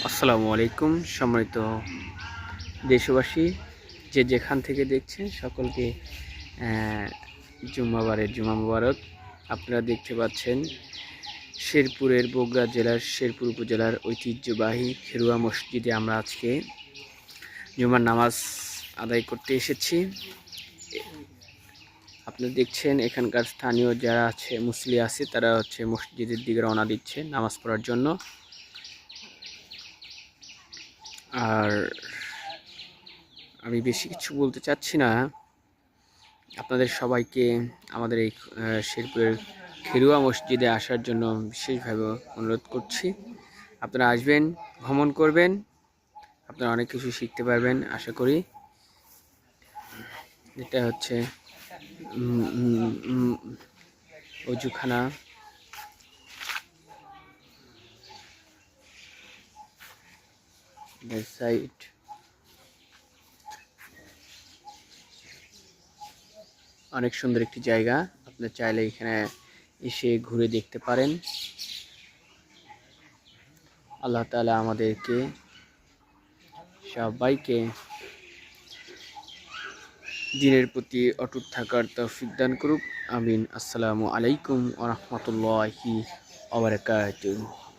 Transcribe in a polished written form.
আসসালামু আলাইকুম সম্মানিত দেশবাসী, যে যেখান থেকে দেখছেন সকলকে জুম্মাবারের জুমা মুবারক। আপনারা দেখতে পাচ্ছেন শেরপুরের বগুড়া জেলার শেরপুর উপজেলার ঐতিহ্যবাহী খেরুয়া মসজিদে আমরা আজকে জুমার নামাজ আদায় করতে এসেছি। আপনারা দেখছেন এখানকার স্থানীয় যারা আছে মুসল্লি আছে তারা মসজিদের দিকে রওনা দিচ্ছে নামাজ পড়ার জন্য। আর আমি বেশি কিছু বলতে চাচ্ছি না, আপনাদের সবাইকে আমাদের এই শেরপুরের খেরুয়া মসজিদে আসার জন্য বিশেষভাবে অনুরোধ করছি। আপনারা আসবেন, ভ্রমণ করবেন, আপনারা অনেক কিছু শিখতে পারবেন আশা করি। এটা হচ্ছে অজুখানা, সাইড অনেক সুন্দর একটি জায়গা। আপনারা চাইলে এখানে এসে ঘুরে দেখতে পারেন। আল্লাহ তাআলা আমাদেরকে সবাইকে দিনের প্রতি অটুট থাকার তৌফিক দান করুক। আমিন। আসসালামু আলাইকুম ওয়া রাহমাতুল্লাহি ওয়া বারাকাতুহু।